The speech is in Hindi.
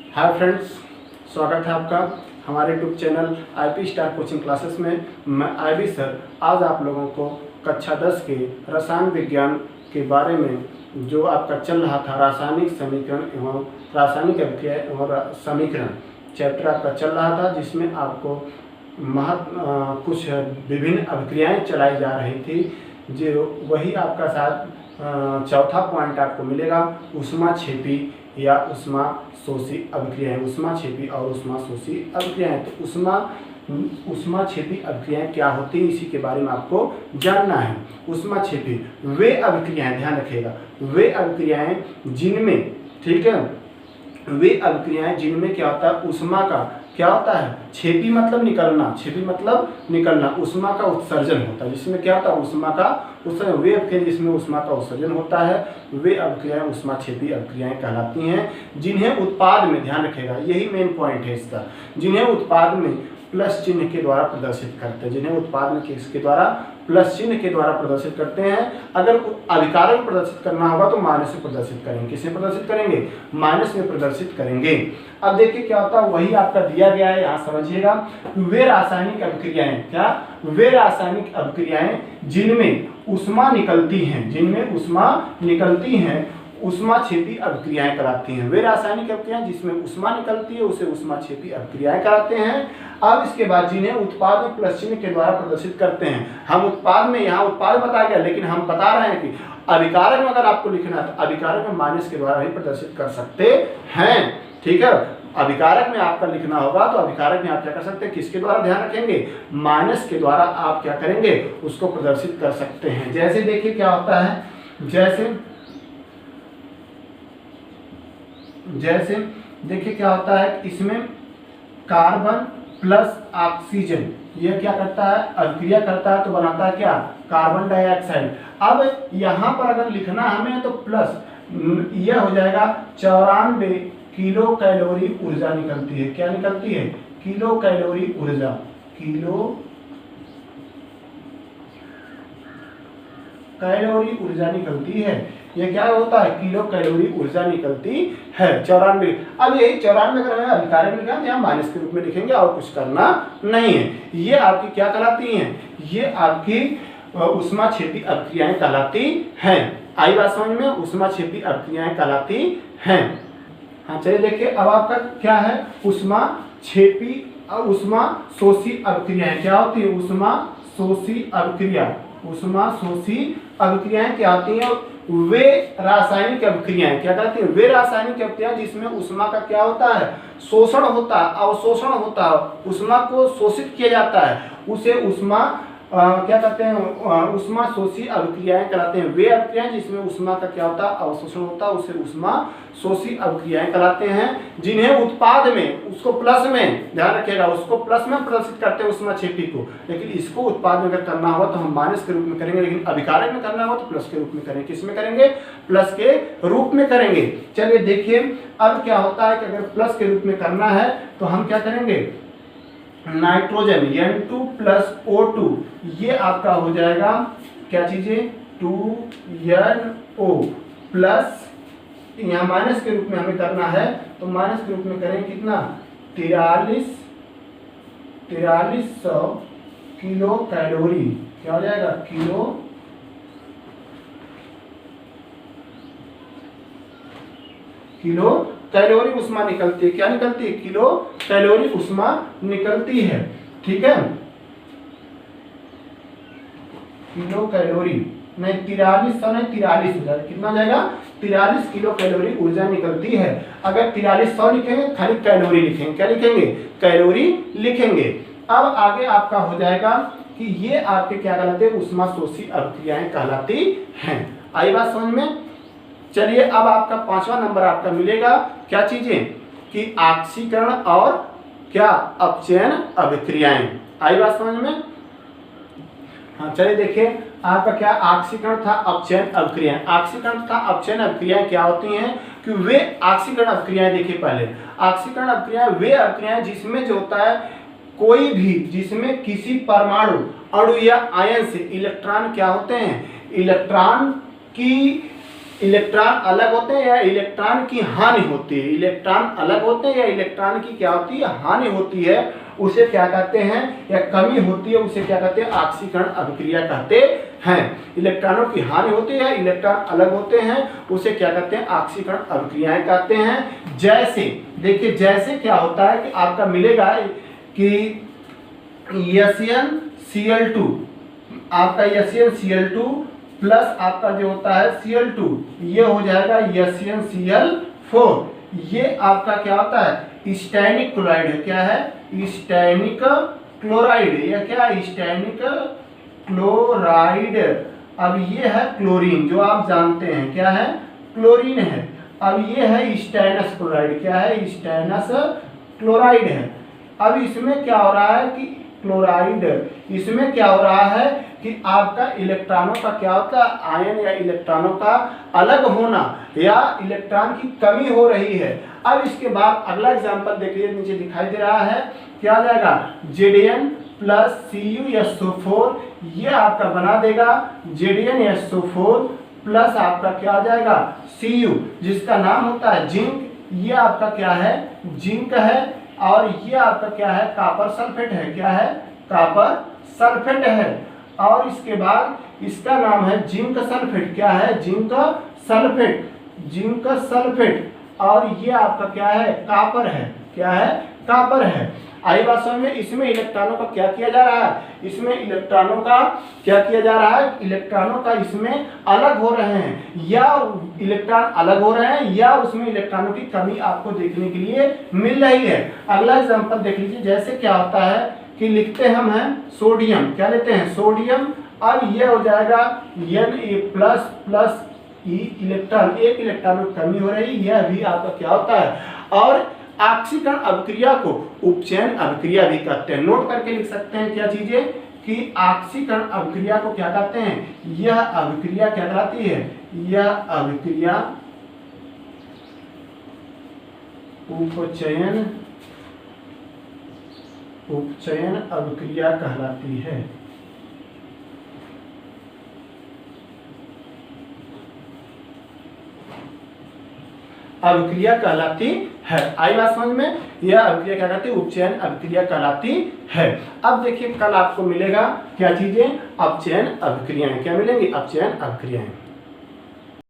हाय फ्रेंड्स, स्वागत है आपका हमारे YouTube channel IP star coaching classes में। मैं आईबी सर आज आप लोगों को कक्षा 10 के रसायन विज्ञान के बारे में जो आपका चल रहा था रासायनिक समीकरण एवं रासायनिक अभिक्रिया एवं समीकरण चैप्टर आपका चल रहा था, जिसमें आपको कुछ विभिन्न अभिक्रियाएँ चलाई जा रही थी। जो वही आपका साथ चौथा पॉइंट आपको मिलेगा, ऊष्माक्षेपी या ऊष्मा शोषी अभिक्रियाएं। ऊष्माक्षेपी और ऊष्मा शोषी अभिक्रियाएं। तो ऊष्माक्षेपी अभिक्रियाएं क्या होती है, इसी के बारे में आपको जानना है। ऊष्माक्षेपी वे अभिक्रियाएं, ध्यान रखिएगा, वे अभिक्रियाएं जिनमें, ठीक है, वे अभिक्रियाएं जिनमें क्या होता है, ऊष्मा का क्या होता है, क्षेपी मतलब निकलना, क्षेपी मतलब निकलना, ऊष्मा का उत्सर्जन होता है, जिसमें क्या होता है, ऊष्मा का उत्सर्जन। वे अभिक्रिया जिसमें ऊष्मा का उत्सर्जन होता है, वे अभिक्रियाएं ऊष्माक्षेपी अभिक्रियाएं कहलाती हैं, जिन्हें उत्पाद में, ध्यान रखेगा, यही मेन पॉइंट है इसका, जिन्हें उत्पाद में प्लस चिन्ह के द्वारा प्रदर्शित करते हैं, जिन्हें उत्पाद में किसके द्वारा, प्लस चिन्ह के द्वारा प्रदर्शित करते हैं। अगर अभिकारक प्रदर्शित करना होगा तो माइनस में प्रदर्शित करेंगे। किसमें प्रदर्शित करेंगे, माइनस में प्रदर्शित करेंगे। अब देखिए क्या होता है, वही आपका दिया गया है, यहाँ समझिएगा। वे रासायनिक अभिक्रियाएं, क्या, वे रासायनिक अभिक्रियाएं जिनमें ऊष्मा निकलती हैं, जिनमें ऊष्मा निकलती हैं, ऊष्माक्षेपी अभिक्रियाएं कराती हैं। वे रासायनिक अभिक्रियाएं जिसमें ऊष्मा निकलती है उसे ऊष्माक्षेपी अभिक्रियाएं कराते हैं। अब इसके बाद जिन्हें उत्पाद में प्लस चिन्ह के द्वारा प्रदर्शित करते हैं, हम उत्पाद में, यहाँ उत्पाद बताया गया, लेकिन हम बता रहे हैं कि अभिकारक में अगर आपको लिखना है तो अभिकारक में माइनस के द्वारा भी प्रदर्शित कर सकते हैं, ठीक है। अभिकारक में आपका लिखना होगा तो अभिकारक में आप क्या कर सकते हैं, किसके द्वारा, ध्यान रखेंगे, माइनस के द्वारा आप क्या करेंगे, उसको प्रदर्शित कर सकते हैं। जैसे देखिए क्या होता है, जैसे देखिए क्या होता है, इसमें कार्बन प्लस ऑक्सीजन ये क्या करता है, अभिक्रिया करता है तो बनाता है क्या, कार्बन डाइऑक्साइड। अब यहाँ पर अगर लिखना हमें तो प्लस यह हो जाएगा 94 किलो कैलोरी ऊर्जा निकलती है। क्या निकलती है, किलो कैलोरी ऊर्जा, किलो कैलोरी ऊर्जा निकलती है। ये क्या होता है, किलो कैलोरी ऊर्जा निकलती है 94। अब यही 94 अगर हमें अभिकारक में लिखा है तो यहाँ माइनस के रूप में लिखेंगे और कुछ करना नहीं है। ये आपकी क्या कहलाती हैं, ये आपकी ऊष्माक्षेपी अभिक्रियाएं कहलाती हैं। आई बात समझ में, ऊष्माक्षेपी अभिक्रियाएं कहलाती हैं। हाँ चलिए देखिए, अब आपका क्या है, ऊष्माक्षेपी और ऊष्मा शोषी अभिक्रियाएं क्या होती है, ऊष्मा शोषी अभिक्रिया, ऊष्मा शोषी अभिक्रियाएं क्या आती हैं, वे रासायनिक अभिक्रियाएं क्या कहती हैं, वे रासायनिक अभिक्रियाएं जिसमें ऊष्मा का क्या होता है, शोषण होता है, अवशोषण होता है, ऊष्मा को शोषित किया जाता है, उसे ऊष्मा क्या कहते हैं, ऊष्मा शोषी अभिक्रियाएं कहलाते हैं। वे अभिक्रियाएं जिसमें ऊष्मा का क्या होता है, अवशोषण होता है, उसे ऊष्मा शोषी अभिक्रियाएं कहलाते हैं, जिन्हें उत्पाद में, उसको प्लस में, ध्यान रखिएगा, उसको प्लस में प्रदर्शित करते हैं ऊष्माक्षेपी को, लेकिन इसको उत्पाद में अगर करना होगा तो हम माइनस के रूप में करेंगे, लेकिन अभिकारक में करना होगा तो प्लस के रूप में करेंगे। किस में करेंगे, प्लस के रूप में करेंगे। चलिए देखिए अब क्या होता है कि अगर प्लस के रूप में करना है तो हम क्या करेंगे, नाइट्रोजन N2 प्लस O2 ये आपका हो जाएगा क्या चीजें, 2NO प्लस, यहाँ माइनस के रूप में हमें करना है तो माइनस के रूप में करें कितना, 4300 किलो कैलोरी, क्या हो जाएगा, किलो कैलोरी ऊष्मा निकलती है। क्या निकलती है, किलो कैलोरी ऊष्मा निकलती है, ठीक है। किलो कैलोरी नहीं, 4300 नहीं, 43 हो जाएगा, कितना जाएगा, 43 किलो कैलोरी ऊर्जा निकलती है। अगर 4300 लिखेंगे खाली कैलोरी लिखेंगे, क्या लिखेंगे, कैलोरी लिखेंगे। अब आगे आपका हो जाएगा कि ये आपके क्या कहलाते हैं, ऊष्मा शोषी अभिक्रियाएं कहलाती हैं। आई बात समझ में। चलिए अब आपका 5वां नंबर आपका मिलेगा, क्या चीजें, कि ऑक्सीकरण और क्या, अपचयन अभिक्रियाएं। आई बात समझ में। हाँ चलिए देखिए आपका क्या ऑक्सीकरण था, अपचयन अभिक्रियाएं। ऑक्सीकरण तथा अपचयन अभिक्रियाएं क्या होती हैं कि वे ऑक्सीकरण अभिक्रियाएं, देखिए पहले ऑक्सीकरण अभिक्रियाएं वे अभिक्रियाएं जिसमें जो होता है कोई भी, जिसमें किसी परमाणु, अणु या आयन से इलेक्ट्रॉन क्या होते हैं, इलेक्ट्रॉन की इलेक्ट्रॉन अलग होते हैं या इलेक्ट्रॉन की हानि होती है, इलेक्ट्रॉन अलग होते हैं या इलेक्ट्रॉन की क्या होती है, हानि होती है, उसे क्या कहते हैं, या कमी होती है, उसे क्या कहते हैं, ऑक्सीकरण अभिक्रिया कहते हैं। इलेक्ट्रॉनों की हानि होती है या इलेक्ट्रॉन अलग होते हैं, उसे क्या कहते हैं, ऑक्सीकरण अभिक्रियाएं कहते हैं। जैसे देखिए, जैसे क्या होता है कि आपका मिलेगा कि SnCl2, आपका SnCl2 प्लस आपका जो होता है Cl2, ये हो जाएगा SnCl4। ये आपका क्या होता है, स्टैनिक क्लोराइड है। क्या है, स्टैनिक क्लोराइड, या क्या, स्टैनिक क्लोराइड। अब ये है क्लोरीन, जो आप जानते हैं क्या है, क्लोरीन है। अब ये है स्टैनस क्लोराइड। क्या है, स्टैनस क्लोराइड है। अब इसमें क्या हो रहा है कि क्लोराइड, इसमें क्या हो रहा है कि आपका इलेक्ट्रॉनों का क्या होता है, आयन या इलेक्ट्रॉनों का अलग होना या इलेक्ट्रॉन की कमी हो रही है। अब इसके बाद अगला एग्जांपल देखिए, नीचे दिखाई दे रहा है, क्या आ जाएगा, Zn प्लस CuSO4, ये आपका बना देगा ZnSO4 प्लस आपका क्या आ जाएगा, Cu, जिसका नाम होता है जिंक। ये आपका क्या है, जिंक है। और ये आपका क्या है, कॉपर सल्फेट है। क्या है, कॉपर सल्फेट है। और इसके बाद इसका नाम है जिंक सल्फेट। क्या है, जिंक सल्फेट, जिंक सल्फेट। और ये आपका क्या है, कॉपर है। क्या है, कॉपर है। आई बात समझ में। इसमें इलेक्ट्रॉनों का क्या किया जा रहा है, इसमें इलेक्ट्रॉनों का क्या किया जा रहा है, इलेक्ट्रॉनों का इसमें अलग हो रहे हैं, या इलेक्ट्रॉन अलग हो रहे हैं, या उसमें इलेक्ट्रॉनों की कमी आपको देखने के लिए मिल रही है। अगला एग्जांपल देख लीजिए, जैसे क्या होता है कि लिखते हम हैं सोडियम। क्या लेते हैं, सोडियम। अब ये हो जाएगा Na++ इलेक्ट्रॉन, एक इलेक्ट्रॉन में कमी हो रही, यह भी आपका क्या होता है। और ऑक्सीकरण अभिक्रिया को उपचयन अभिक्रिया भी कहते हैं। नोट करके लिख सकते हैं क्या चीजें, कि ऑक्सीकरण अभिक्रिया को क्या कहते हैं, यह अभिक्रिया क्या कहलाती है, यह अभिक्रिया उपचयन अभिक्रिया कहलाती है। अभिक्रिया कहलाती है। आई बात समझ में। यह अभिक्रिया क्या कहती है, उपचयन अभिक्रिया कहलाती है। अब देखिए, कल आपको मिलेगा क्या चीजें, अपचयन अभिक्रियाएं। क्या मिलेंगी, अपचयन अभिक्रियाएं।